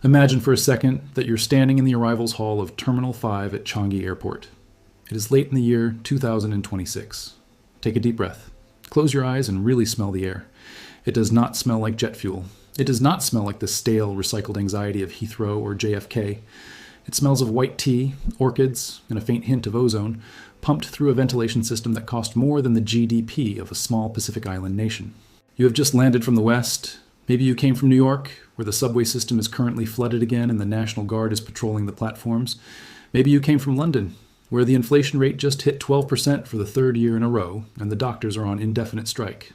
Imagine for a second that you're standing in the arrivals hall of Terminal 5 at Changi Airport. It is late in the year 2026. Take a deep breath. Close your eyes and really smell the air. It does not smell like jet fuel. It does not smell like the stale, recycled anxiety of Heathrow or JFK. It smells of white tea, orchids, and a faint hint of ozone, pumped through a ventilation system that cost more than the GDP of a small Pacific Island nation. You have just landed from the West. Maybe you came from New York, where the subway system is currently flooded again and the National Guard is patrolling the platforms. Maybe you came from London, where the inflation rate just hit 12% for the third year in a row, and the doctors are on indefinite strike.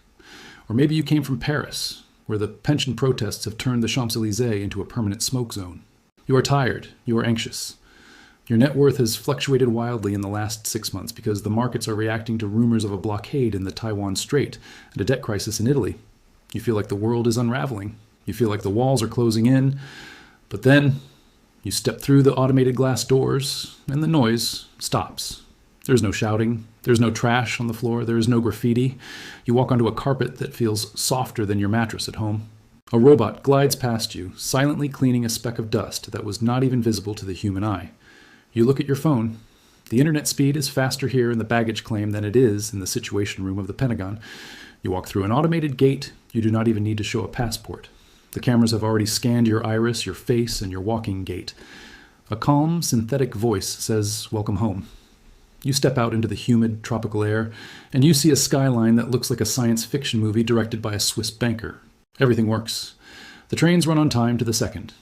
Or maybe you came from Paris, where the pension protests have turned the Champs-Élysées into a permanent smoke zone. You are tired. You are anxious. Your net worth has fluctuated wildly in the last 6 months because the markets are reacting to rumors of a blockade in the Taiwan Strait and a debt crisis in Italy. You feel like the world is unraveling. You feel like the walls are closing in. But then you step through the automated glass doors and the noise stops. There's no shouting. There's no trash on the floor. There is no graffiti. You walk onto a carpet that feels softer than your mattress at home. A robot glides past you, silently cleaning a speck of dust that was not even visible to the human eye. You look at your phone. The internet speed is faster here in the baggage claim than it is in the Situation Room of the Pentagon. You walk through an automated gate. You do not even need to show a passport. The cameras have already scanned your iris, your face, and your walking gait. A calm, synthetic voice says, "Welcome home." You step out into the humid, tropical air, and you see a skyline that looks like a science fiction movie directed by a Swiss banker. Everything works. The trains run on time to the second.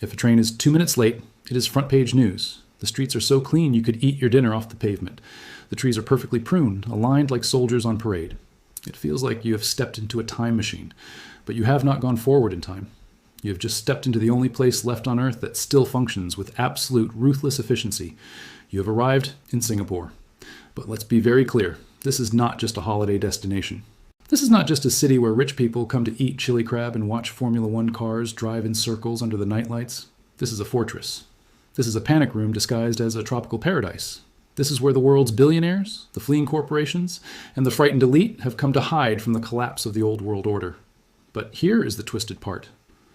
If a train is 2 minutes late, it is front page news. The streets are so clean you could eat your dinner off the pavement. The trees are perfectly pruned, aligned like soldiers on parade. It feels like you have stepped into a time machine, but you have not gone forward in time. You have just stepped into the only place left on Earth that still functions with absolute ruthless efficiency. You have arrived in Singapore. But let's be very clear, this is not just a holiday destination. This is not just a city where rich people come to eat chili crab and watch Formula One cars drive in circles under the nightlights. This is a fortress. This is a panic room disguised as a tropical paradise. This is where the world's billionaires, the fleeing corporations, and the frightened elite have come to hide from the collapse of the old world order. But here is the twisted part.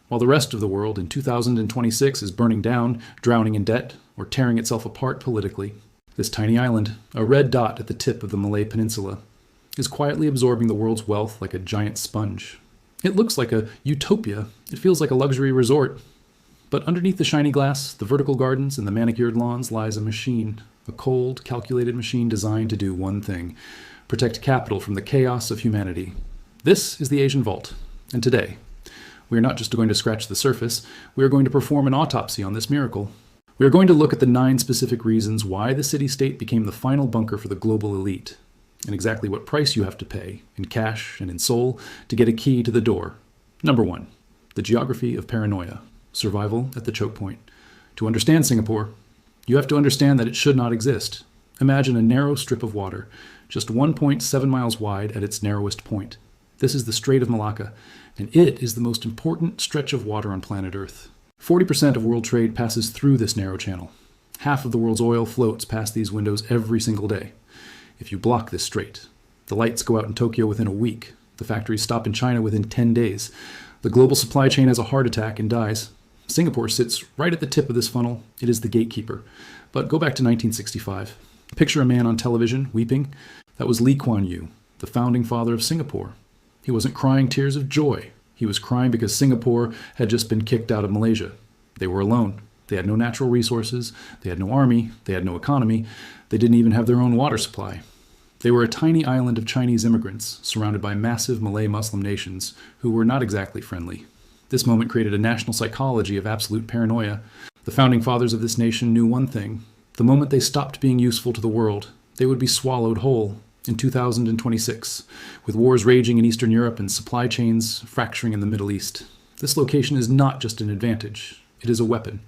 While the rest of the world in 2026 is burning down, drowning in debt, or tearing itself apart politically, this tiny island, a red dot at the tip of the Malay Peninsula, is quietly absorbing the world's wealth like a giant sponge. It looks like a utopia. It feels like a luxury resort. But underneath the shiny glass, the vertical gardens, and the manicured lawns lies a machine, a cold, calculated machine designed to do one thing: protect capital from the chaos of humanity. This is the Asian Vault, and today, we are not just going to scratch the surface, we are going to perform an autopsy on this miracle. We are going to look at the 9 specific reasons why the city-state became the final bunker for the global elite, and exactly what price you have to pay, in cash and in soul, to get a key to the door. Number 1, the geography of paranoia, survival at the choke point. To understand Singapore, you have to understand that it should not exist. Imagine a narrow strip of water, just 1.7 miles wide at its narrowest point. This is the Strait of Malacca, and it is the most important stretch of water on planet Earth. 40% of world trade passes through this narrow channel. Half of the world's oil floats past these windows every single day. If you block this strait, the lights go out in Tokyo within a week. The factories stop in China within 10 days. The global supply chain has a heart attack and dies. Singapore sits right at the tip of this funnel. It is the gatekeeper. But go back to 1965. Picture a man on television weeping. That was Lee Kuan Yew, the founding father of Singapore. He wasn't crying tears of joy. He was crying because Singapore had just been kicked out of Malaysia. They were alone. They had no natural resources. They had no army. They had no economy. They didn't even have their own water supply. They were a tiny island of Chinese immigrants surrounded by massive Malay Muslim nations who were not exactly friendly. This moment created a national psychology of absolute paranoia. The founding fathers of this nation knew one thing. The moment they stopped being useful to the world, they would be swallowed whole. In 2026, with wars raging in Eastern Europe and supply chains fracturing in the Middle East. This location is not just an advantage, it is a weapon.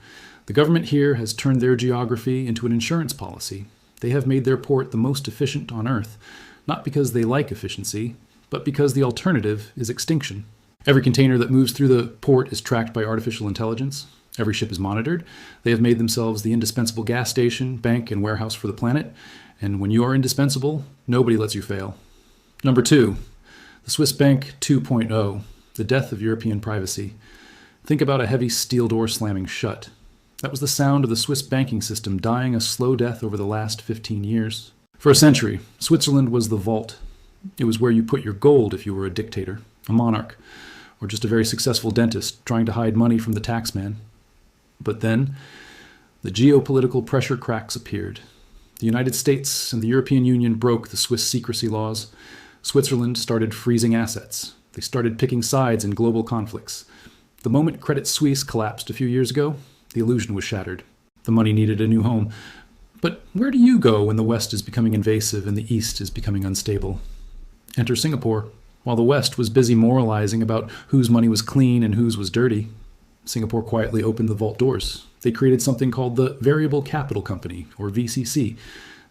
The government here has turned their geography into an insurance policy. They have made their port the most efficient on Earth, not because they like efficiency, but because the alternative is extinction. Every container that moves through the port is tracked by artificial intelligence. Every ship is monitored. They have made themselves the indispensable gas station, bank, and warehouse for the planet. And when you are indispensable, nobody lets you fail. Number 2, the Swiss Bank 2.0, the death of European privacy. Think about a heavy steel door slamming shut. That was the sound of the Swiss banking system dying a slow death over the last 15 years. For a century, Switzerland was the vault. It was where you put your gold if you were a dictator, a monarch, or just a very successful dentist trying to hide money from the taxman. But then, the geopolitical pressure cracks appeared. The United States and the European Union broke the Swiss secrecy laws. Switzerland started freezing assets. They started picking sides in global conflicts. The moment Credit Suisse collapsed a few years ago, the illusion was shattered. The money needed a new home. But where do you go when the West is becoming invasive and the East is becoming unstable? Enter Singapore. While the West was busy moralizing about whose money was clean and whose was dirty, Singapore quietly opened the vault doors. They created something called the Variable Capital Company, or VCC.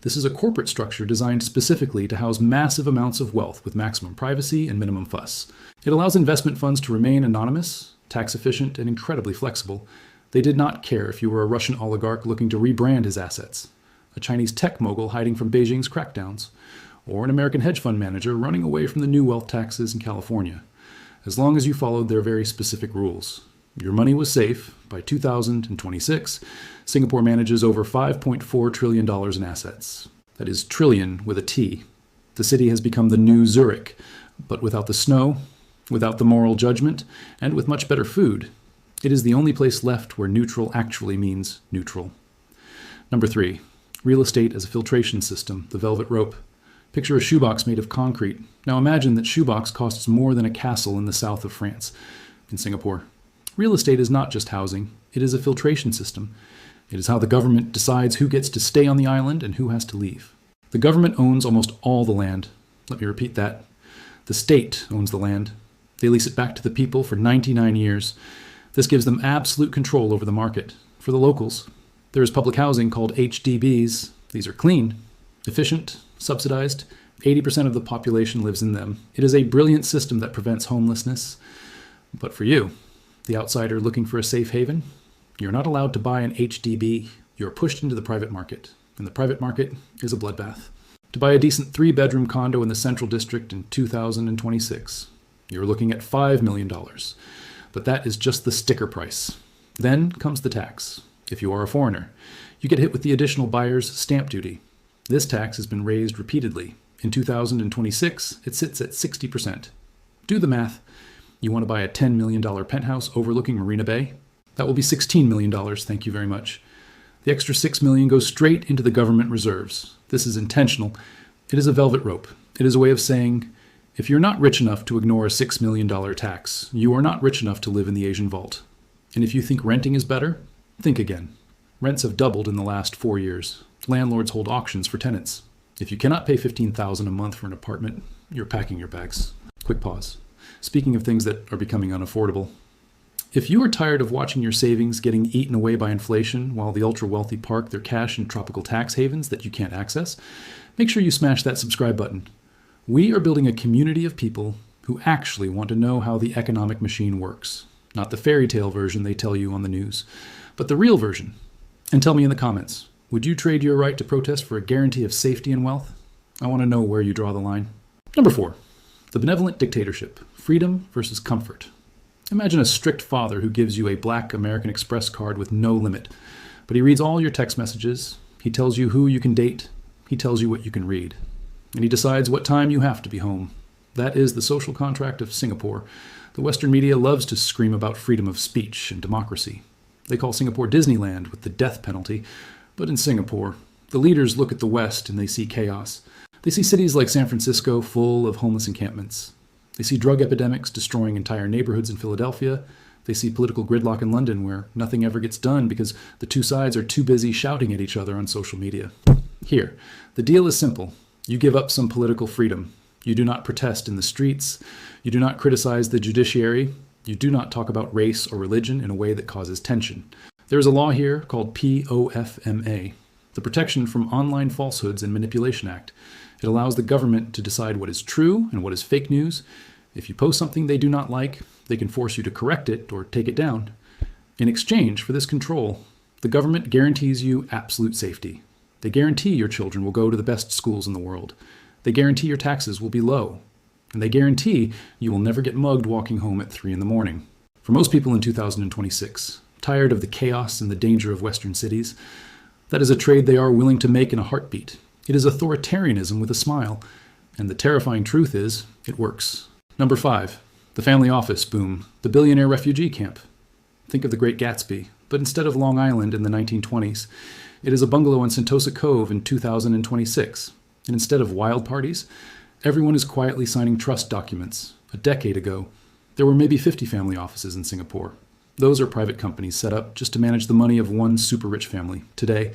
This is a corporate structure designed specifically to house massive amounts of wealth with maximum privacy and minimum fuss. It allows investment funds to remain anonymous, tax efficient, and incredibly flexible. They did not care if you were a Russian oligarch looking to rebrand his assets, a Chinese tech mogul hiding from Beijing's crackdowns, or an American hedge fund manager running away from the new wealth taxes in California, as long as you followed their very specific rules. Your money was safe. By 2026, Singapore manages over $5.4 trillion in assets. That is trillion with a T. The city has become the new Zurich, but without the snow, without the moral judgment, and with much better food. It is the only place left where neutral actually means neutral. Number 3, real estate as a filtration system, the velvet rope. Picture a shoebox made of concrete. Now imagine that shoebox costs more than a castle in the south of France, in Singapore. Real estate is not just housing, it is a filtration system. It is how the government decides who gets to stay on the island and who has to leave. The government owns almost all the land. Let me repeat that. The state owns the land. They lease it back to the people for 99 years. This gives them absolute control over the market. For the locals, there is public housing called HDBs. These are clean, efficient, subsidized. 80% of the population lives in them. It is a brilliant system that prevents homelessness. But for you, the outsider looking for a safe haven, you're not allowed to buy an HDB. You're pushed into the private market. And the private market is a bloodbath. To buy a decent 3-bedroom condo in the Central District in 2026, you're looking at $5 million. But that is just the sticker price. Then comes the tax. If you are a foreigner, you get hit with the additional buyer's stamp duty. This tax has been raised repeatedly. In 2026, it sits at 60%. Do the math. You want to buy a $10 million penthouse overlooking Marina Bay? That will be $16 million, thank you very much. The extra $6 million goes straight into the government reserves. This is intentional. It is a velvet rope. It is a way of saying, if you're not rich enough to ignore a $6 million tax, you are not rich enough to live in the Asian vault. And if you think renting is better, think again. Rents have doubled in the last 4 years. Landlords hold auctions for tenants. If you cannot pay $15,000 a month for an apartment, you're packing your bags. Quick pause. Speaking of things that are becoming unaffordable, if you are tired of watching your savings getting eaten away by inflation while the ultra-wealthy park their cash in tropical tax havens that you can't access, make sure you smash that subscribe button. We are building a community of people who actually want to know how the economic machine works. Not the fairy tale version they tell you on the news, but the real version. And tell me in the comments, would you trade your right to protest for a guarantee of safety and wealth? I want to know where you draw the line. Number 4, the benevolent dictatorship, freedom versus comfort. Imagine a strict father who gives you a black American Express card with no limit, but he reads all your text messages, he tells you who you can date, he tells you what you can read, and he decides what time you have to be home. That is the social contract of Singapore. The Western media loves to scream about freedom of speech and democracy. They call Singapore Disneyland with the death penalty, but in Singapore, the leaders look at the West and they see chaos. They see cities like San Francisco full of homeless encampments. They see drug epidemics destroying entire neighborhoods in Philadelphia. They see political gridlock in London where nothing ever gets done because the two sides are too busy shouting at each other on social media. Here, the deal is simple. You give up some political freedom. You do not protest in the streets. You do not criticize the judiciary. You do not talk about race or religion in a way that causes tension. There is a law here called POFMA, the Protection from Online Falsehoods and Manipulation Act. It allows the government to decide what is true and what is fake news. If you post something they do not like, they can force you to correct it or take it down. In exchange for this control, the government guarantees you absolute safety. They guarantee your children will go to the best schools in the world. They guarantee your taxes will be low. And they guarantee you will never get mugged walking home at 3 in the morning. For most people in 2026, tired of the chaos and the danger of Western cities, that is a trade they are willing to make in a heartbeat. It is authoritarianism with a smile. And the terrifying truth is, it works. Number 5, the family office boom, the billionaire refugee camp. Think of the Great Gatsby, but instead of Long Island in the 1920s, it is a bungalow in Sentosa Cove in 2026. And instead of wild parties, everyone is quietly signing trust documents. A decade ago, there were maybe 50 family offices in Singapore. Those are private companies set up just to manage the money of one super rich family. Today,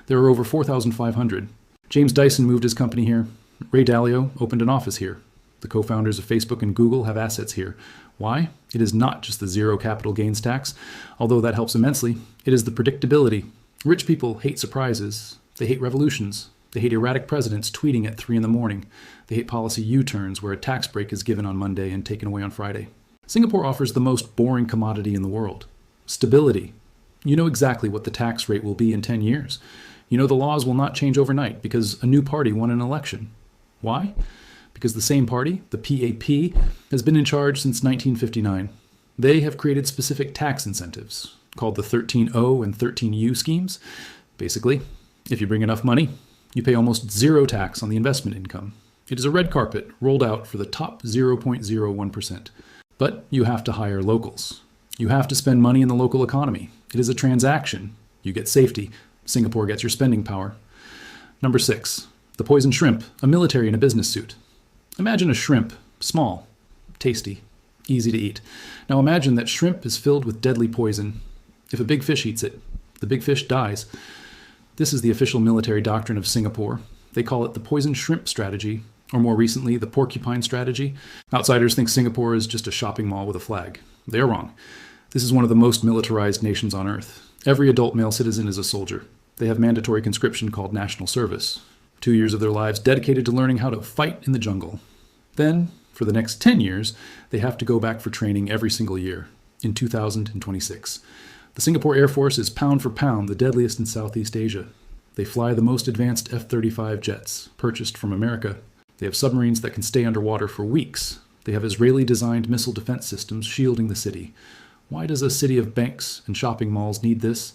there are over 4,500. James Dyson moved his company here. Ray Dalio opened an office here. The co-founders of Facebook and Google have assets here. Why? It is not just the zero capital gains tax, although that helps immensely. It is the predictability. Rich people hate surprises. They hate revolutions. They hate erratic presidents tweeting at 3 a.m. They hate policy U-turns where a tax break is given on Monday and taken away on Friday. Singapore offers the most boring commodity in the world. Stability. You know exactly what the tax rate will be in 10 years. You know the laws will not change overnight because a new party won an election. Why? Because the same party, the PAP, has been in charge since 1959. They have created specific tax incentives, called the 13O and 13U schemes. Basically, if you bring enough money, you pay almost zero tax on the investment income. It is a red carpet rolled out for the top 0.01%. But you have to hire locals. You have to spend money in the local economy. It is a transaction. You get safety. Singapore gets your spending power. Number 6, the poison shrimp, a military in a business suit. Imagine a shrimp, small, tasty, easy to eat. Now imagine that shrimp is filled with deadly poison. If a big fish eats it, the big fish dies. This is the official military doctrine of Singapore. They call it the poison shrimp strategy, or more recently, the porcupine strategy. Outsiders think Singapore is just a shopping mall with a flag. They are wrong. This is one of the most militarized nations on earth. Every adult male citizen is a soldier. They have mandatory conscription called national service. 2 years of their lives dedicated to learning how to fight in the jungle. Then, for the next 10 years, they have to go back for training every single year, in 2026. The Singapore Air Force is pound for pound the deadliest in Southeast Asia. They fly the most advanced F-35 jets, purchased from America. They have submarines that can stay underwater for weeks. They have Israeli-designed missile defense systems shielding the city. Why does a city of banks and shopping malls need this?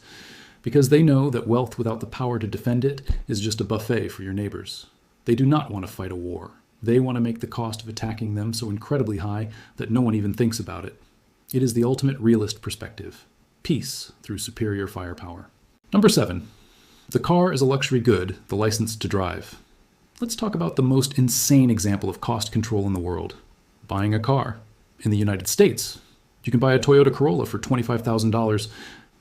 Because they know that wealth without the power to defend it is just a buffet for your neighbors. They do not want to fight a war. They want to make the cost of attacking them so incredibly high that no one even thinks about it. It is the ultimate realist perspective. Peace through superior firepower. Number 7. The car is a luxury good, the license to drive. Let's talk about the most insane example of cost control in the world. Buying a car. In the United States, you can buy a Toyota Corolla for $25,000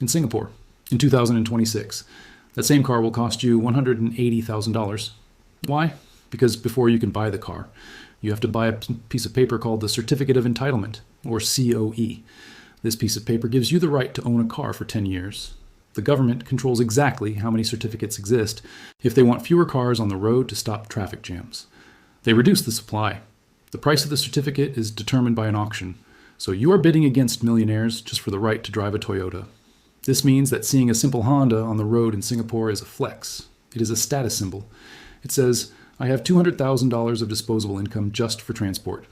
in Singapore in 2026. That same car will cost you $180,000. Why? Because before you can buy the car, you have to buy a piece of paper called the Certificate of Entitlement, or COE. This piece of paper gives you the right to own a car for 10 years. The government controls exactly how many certificates exist if they want fewer cars on the road to stop traffic jams. They reduce the supply. The price of the certificate is determined by an auction, so you are bidding against millionaires just for the right to drive a Toyota. This means that seeing a simple Honda on the road in Singapore is a flex. It is a status symbol. It says, I have $200,000 of disposable income just for transport.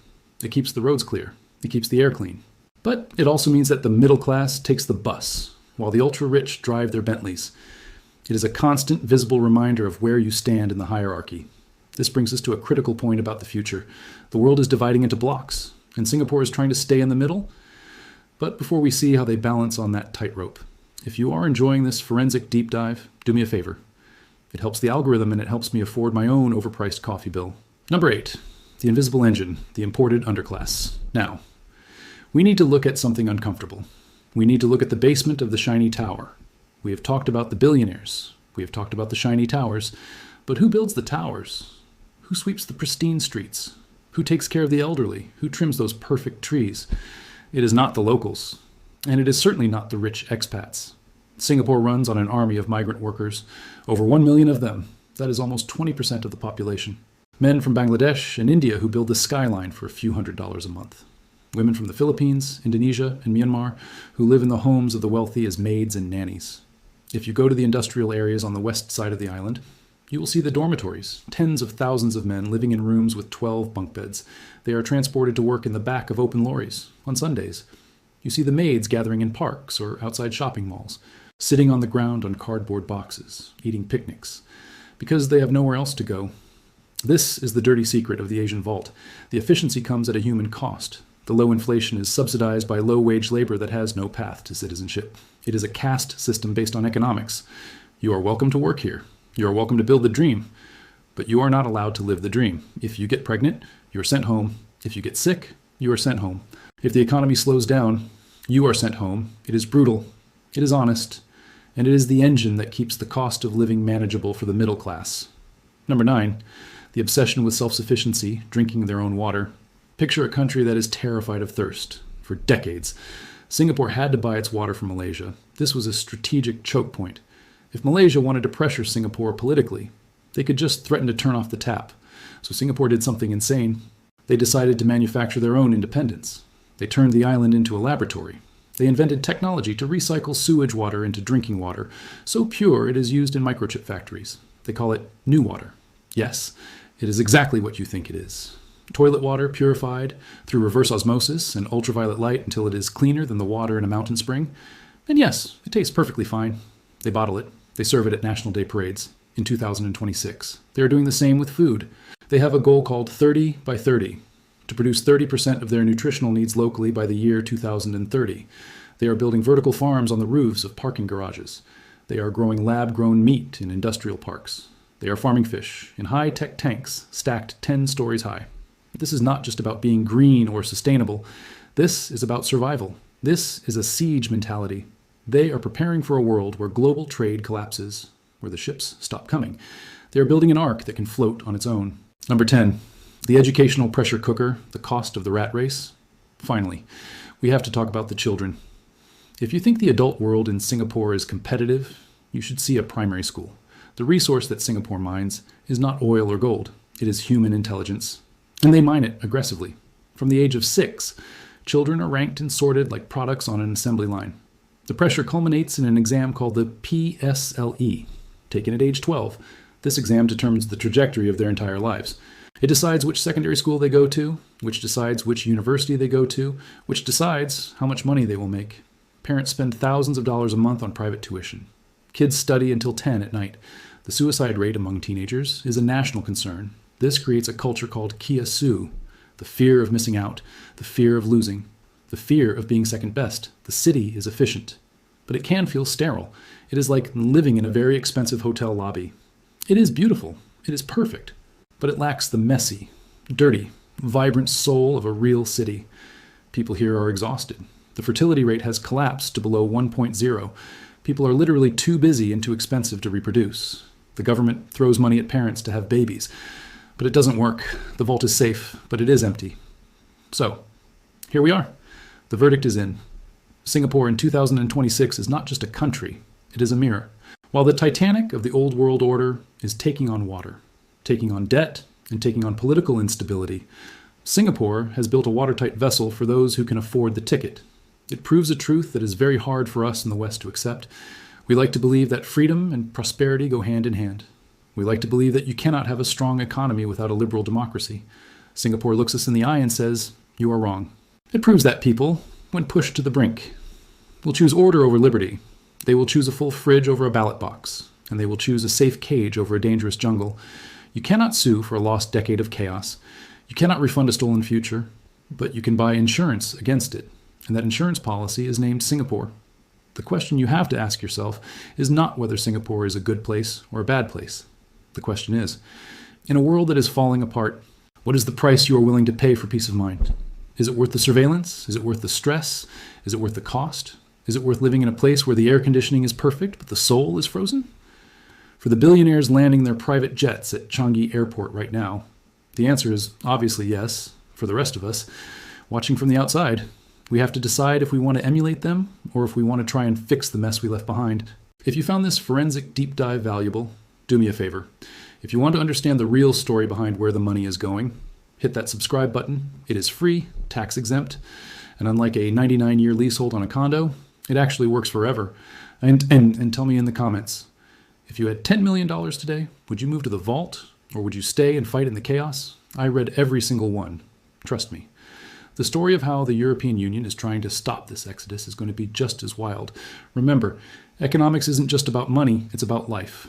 It keeps the roads clear. It keeps the air clean. But it also means that the middle class takes the bus, while the ultra-rich drive their Bentleys. It is a constant, visible reminder of where you stand in the hierarchy. This brings us to a critical point about the future. The world is dividing into blocks, and Singapore is trying to stay in the middle. But before we see how they balance on that tightrope, if you are enjoying this forensic deep dive, do me a favor. It helps the algorithm and it helps me afford my own overpriced coffee bill. Number 8, the invisible engine, the imported underclass. Now, we need to look at something uncomfortable. We need to look at the basement of the shiny tower. We have talked about the billionaires. We have talked about the shiny towers. But who builds the towers? Who sweeps the pristine streets? Who takes care of the elderly? Who trims those perfect trees? It is not the locals. And it is certainly not the rich expats. Singapore runs on an army of migrant workers, over 1 million of them. That is almost 20% of the population. Men from Bangladesh and India who build the skyline for a few $100s a month. Women from the Philippines, Indonesia, and Myanmar who live in the homes of the wealthy as maids and nannies. If you go to the industrial areas on the west side of the island, you will see the dormitories, tens of thousands of men living in rooms with 12 bunk beds. They are transported to work in the back of open lorries on Sundays. You see the maids gathering in parks or outside shopping malls, sitting on the ground on cardboard boxes, eating picnics, because they have nowhere else to go. This is the dirty secret of the Asian vault. The efficiency comes at a human cost. The low inflation is subsidized by low-wage labor that has no path to citizenship. It is a caste system based on economics. You are welcome to work here. You are welcome to build the dream. But you are not allowed to live the dream. If you get pregnant, you are sent home. If you get sick, you are sent home. If the economy slows down, you are sent home. It is brutal. It is honest. And it is the engine that keeps the cost of living manageable for the middle class. Number 9, the obsession with self-sufficiency, drinking their own water. Picture a country that is terrified of thirst. For decades, Singapore had to buy its water from Malaysia. This was a strategic choke point. If Malaysia wanted to pressure Singapore politically, they could just threaten to turn off the tap. So Singapore did something insane. They decided to manufacture their own independence. They turned the island into a laboratory. They invented technology to recycle sewage water into drinking water, so pure it is used in microchip factories. They call it new water. Yes, it is exactly what you think it is. Toilet water purified through reverse osmosis and ultraviolet light until it is cleaner than the water in a mountain spring. And yes, it tastes perfectly fine. They bottle it. They serve it at National Day parades in 2026. They are doing the same with food. They have a goal called 30 by 30, to produce 30% of their nutritional needs locally by the year 2030. They are building vertical farms on the roofs of parking garages. They are growing lab-grown meat in industrial parks. They are farming fish in high-tech tanks stacked 10 stories high. This is not just about being green or sustainable. This is about survival. This is a siege mentality. They are preparing for a world where global trade collapses, where the ships stop coming. They are building an ark that can float on its own. Number 10, the educational pressure cooker, the cost of the rat race. Finally, we have to talk about the children. If you think the adult world in Singapore is competitive, you should see a primary school. The resource that Singapore mines is not oil or gold. It is human intelligence. And they mine it aggressively. From the age of 6, children are ranked and sorted like products on an assembly line. The pressure culminates in an exam called the PSLE, taken at age 12. This exam determines the trajectory of their entire lives. It decides which secondary school they go to, which decides which university they go to, which decides how much money they will make. Parents spend thousands of dollars a month on private tuition. Kids study until 10 at night. The suicide rate among teenagers is a national concern. This creates a culture called kiasu, the fear of missing out, the fear of losing, the fear of being second best. The city is efficient, but it can feel sterile. It is like living in a very expensive hotel lobby. It is beautiful. It is perfect. But it lacks the messy, dirty, vibrant soul of a real city. People here are exhausted. The fertility rate has collapsed to below 1.0. People are literally too busy and too expensive to reproduce. The government throws money at parents to have babies, but it doesn't work. The vault is safe, but it is empty. So, here we are. The verdict is in. Singapore in 2026 is not just a country, it is a mirror. While the Titanic of the old world order is taking on water, taking on debt, and taking on political instability, Singapore has built a watertight vessel for those who can afford the ticket. It proves a truth that is very hard for us in the West to accept. We like to believe that freedom and prosperity go hand in hand. We like to believe that you cannot have a strong economy without a liberal democracy. Singapore looks us in the eye and says, "You are wrong." It proves that people, when pushed to the brink, will choose order over liberty. They will choose a full fridge over a ballot box, and they will choose a safe cage over a dangerous jungle. You cannot sue for a lost decade of chaos. You cannot refund a stolen future, but you can buy insurance against it, and that insurance policy is named Singapore. The question you have to ask yourself is not whether Singapore is a good place or a bad place. The question is, in a world that is falling apart, what is the price you are willing to pay for peace of mind? Is it worth the surveillance? Is it worth the stress? Is it worth the cost? Is it worth living in a place where the air conditioning is perfect, but the soul is frozen? For the billionaires landing their private jets at Changi Airport right now, the answer is obviously yes. For the rest of us, watching from the outside, we have to decide if we want to emulate them or if we want to try and fix the mess we left behind. If you found this forensic deep dive valuable, do me a favor. If you want to understand the real story behind where the money is going, hit that subscribe button. It is free, tax exempt, and unlike a 99-year leasehold on a condo, it actually works forever. And tell me in the comments, if you had $10 million today, would you move to the vault or would you stay and fight in the chaos? I read every single one. Trust me. The story of how the European Union is trying to stop this exodus is going to be just as wild. Remember, economics isn't just about money, it's about life.